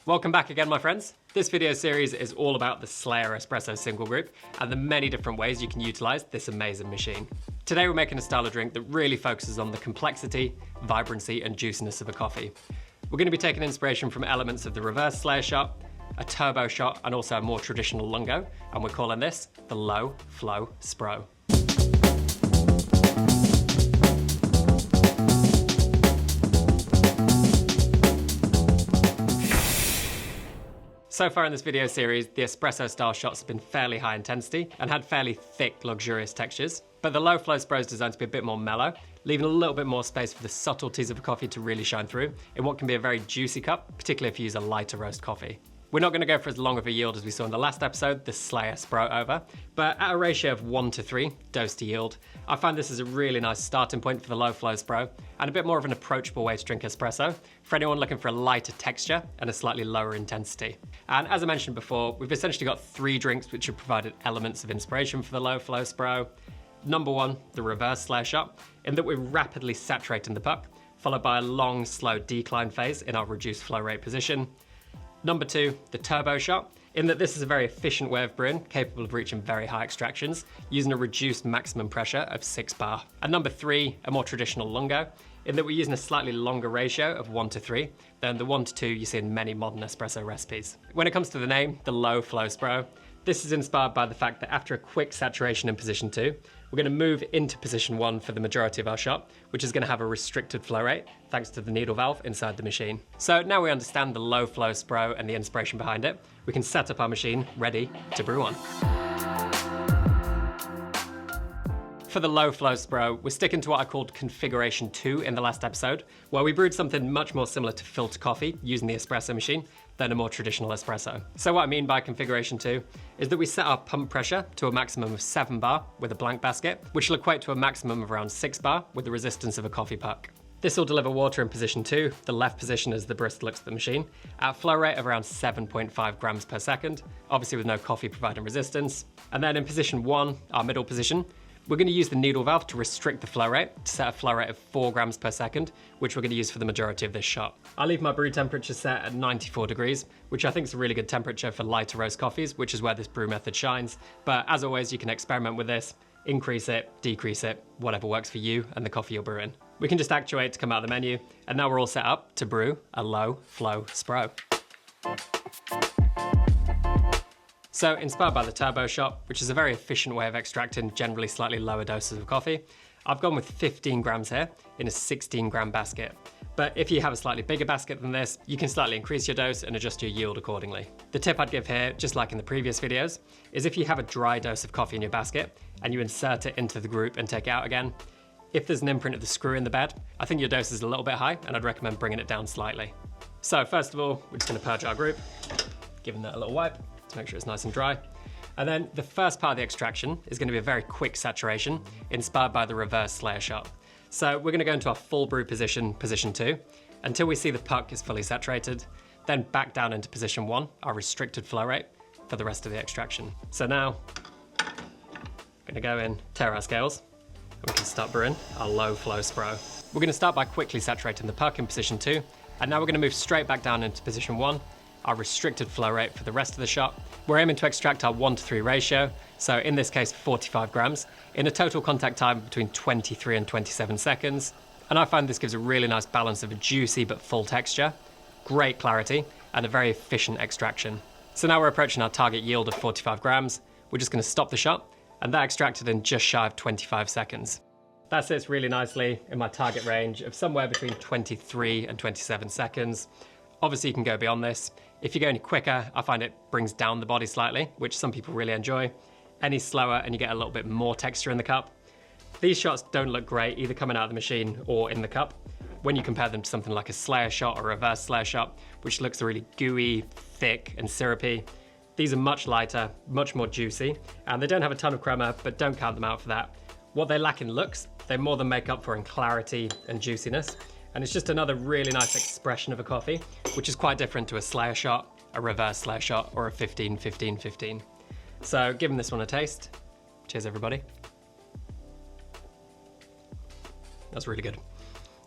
Welcome back again, my friends. This video series is all about the SLAYER Espresso Single Group and the many different ways you can utilize this amazing machine. Today we're making a style of drink that really focuses on the complexity, vibrancy and juiciness of a coffee. We're going to be taking inspiration from elements of the reverse SLAYER shot, a turbo shot and also a more traditional Lungo, and we're calling this the Low Flow Spro. So far in this video series, the espresso style shots have been fairly high intensity and had fairly thick, luxurious textures. But the Low Flow Spro is designed to be a bit more mellow, leaving a little bit more space for the subtleties of a coffee to really shine through in what can be a very juicy cup, particularly if you use a lighter roast coffee. We're not going to go for as long of a yield as we saw in the last episode, the SLAYER Spro over, but at a ratio of 1:3 dose to yield, I find this is a really nice starting point for the Low Flow Spro and a bit more of an approachable way to drink espresso for anyone looking for a lighter texture and a slightly lower intensity. And as I mentioned before, we've essentially got 3 drinks which have provided elements of inspiration for the Low Flow Spro. Number 1, the reverse SLAYER shot, in that we're rapidly saturating the puck, followed by a long, slow decline phase in our reduced flow rate position. Number 2, the turbo shot, in that this is a very efficient way of brewing, capable of reaching very high extractions, using a reduced maximum pressure of 6 bar. And number 3, a more traditional Lungo, in that we're using a slightly longer ratio of 1:3 than the 1:2 you see in many modern espresso recipes. When it comes to the name, the Low Flow Spro, this is inspired by the fact that after a quick saturation in position 2, we're going to move into position 1 for the majority of our shot, which is going to have a restricted flow rate thanks to the needle valve inside the machine. So now we understand the Low Flow Spro and the inspiration behind it, we can set up our machine ready to brew on. For the Low Flow Spro, we're sticking to what I called configuration 2 in the last episode, where we brewed something much more similar to filter coffee using the espresso machine than a more traditional espresso. So what I mean by configuration 2 is that we set our pump pressure to a maximum of 7 bar with a blank basket, which will equate to a maximum of around 6 bar with the resistance of a coffee puck. This will deliver water in position 2, the left position as the barista looks at the machine, at a flow rate of around 7.5 grams per second, obviously with no coffee providing resistance. And then in position 1, our middle position, we're going to use the needle valve to restrict the flow rate to set a flow rate of 4 grams per second, which we're going to use for the majority of this shot. I'll leave my brew temperature set at 94 degrees, which I think is a really good temperature for lighter roast coffees, which is where this brew method shines. But as always, you can experiment with this, increase it, decrease it, whatever works for you and the coffee you're brewing. We can just actuate to come out of the menu, and now we're all set up to brew a Low Flow Spro. So inspired by the turbo shot, which is a very efficient way of extracting generally slightly lower doses of coffee, I've gone with 15 grams here in a 16 gram basket. But if you have a slightly bigger basket than this, you can slightly increase your dose and adjust your yield accordingly. The tip I'd give here, just like in the previous videos, is if you have a dry dose of coffee in your basket and you insert it into the group and take it out again, if there's an imprint of the screw in the bed, I think your dose is a little bit high and I'd recommend bringing it down slightly. So first of all, we're just going to purge our group, giving that a little wipe to make sure it's nice and dry. And then the first part of the extraction is going to be a very quick saturation, inspired by the reverse SLAYER shot. So we're going to go into our full brew position, position 2, until we see the puck is fully saturated, then back down into position 1, our restricted flow rate, for the rest of the extraction. So now, I'm going to go in, tear our scales, and we can start brewing our Low Flow Spro. We're going to start by quickly saturating the puck in position 2, and now we're going to move straight back down into position 1, our restricted flow rate for the rest of the shot. We're aiming to extract our 1:3 ratio, so in this case 45 grams, in a total contact time between 23 and 27 seconds. And I find this gives a really nice balance of a juicy but full texture, great clarity, and a very efficient extraction. So now we're approaching our target yield of 45 grams. We're just going to stop the shot, and that extracted in just shy of 25 seconds. That sits really nicely in my target range of somewhere between 23 and 27 seconds. Obviously you can go beyond this. If you go any quicker, I find it brings down the body slightly, which some people really enjoy. Any slower and you get a little bit more texture in the cup. These shots don't look great either coming out of the machine or in the cup when you compare them to something like a SLAYER shot or a reverse SLAYER shot, which looks really gooey, thick and syrupy. These are much lighter, much more juicy, and they don't have a ton of crema, but don't count them out for that. What they lack in looks, they more than make up for in clarity and juiciness. And it's just another really nice expression of a coffee, which is quite different to a SLAYER shot, a reverse SLAYER shot, or a 15-15-15. So giving this one a taste. Cheers, everybody. That's really good.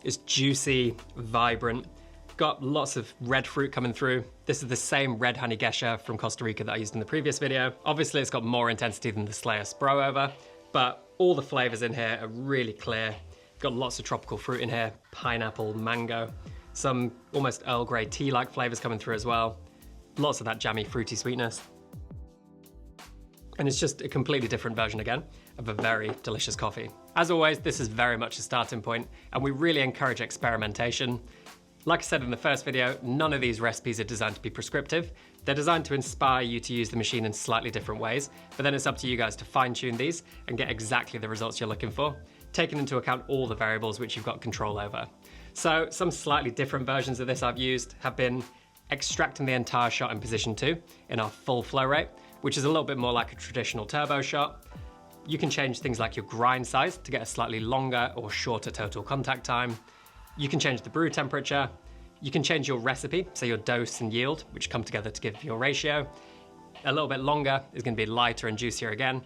It's juicy, vibrant, got lots of red fruit coming through. This is the same red honey geisha from Costa Rica that I used in the previous video. Obviously, it's got more intensity than the SLAYER Spro over, but all the flavors in here are really clear. Got lots of tropical fruit in here, pineapple, mango, some almost Earl Grey tea-like flavors coming through as well. Lots of that jammy, fruity sweetness. And it's just a completely different version again of a very delicious coffee. As always, this is very much a starting point, and we really encourage experimentation. Like I said in the first video, none of these recipes are designed to be prescriptive. They're designed to inspire you to use the machine in slightly different ways, but then it's up to you guys to fine-tune these and get exactly the results you're looking for, taking into account all the variables which you've got control over. So some slightly different versions of this I've used have been extracting the entire shot in position 2 in our full flow rate, which is a little bit more like a traditional turbo shot. You can change things like your grind size to get a slightly longer or shorter total contact time. You can change the brew temperature. You can change your recipe, so your dose and yield, which come together to give your ratio. A little bit longer is going to be lighter and juicier again.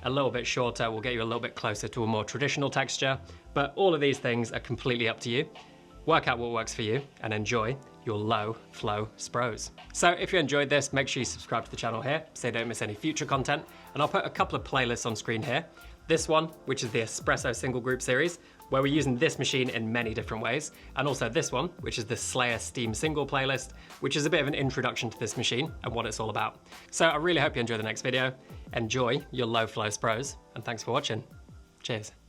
A little bit shorter will get you a little bit closer to a more traditional texture, but all of these things are completely up to you. Work out what works for you and enjoy your Low Flow Spros. So if you enjoyed this, make sure you subscribe to the channel here so you don't miss any future content. And I'll put a couple of playlists on screen here. This one, which is the Espresso Single Group series, where we're using this machine in many different ways. And also this one, which is the SLAYER Steam Single playlist, which is a bit of an introduction to this machine and what it's all about. So I really hope you enjoy the next video. Enjoy your Low Flow Spros, and thanks for watching. Cheers.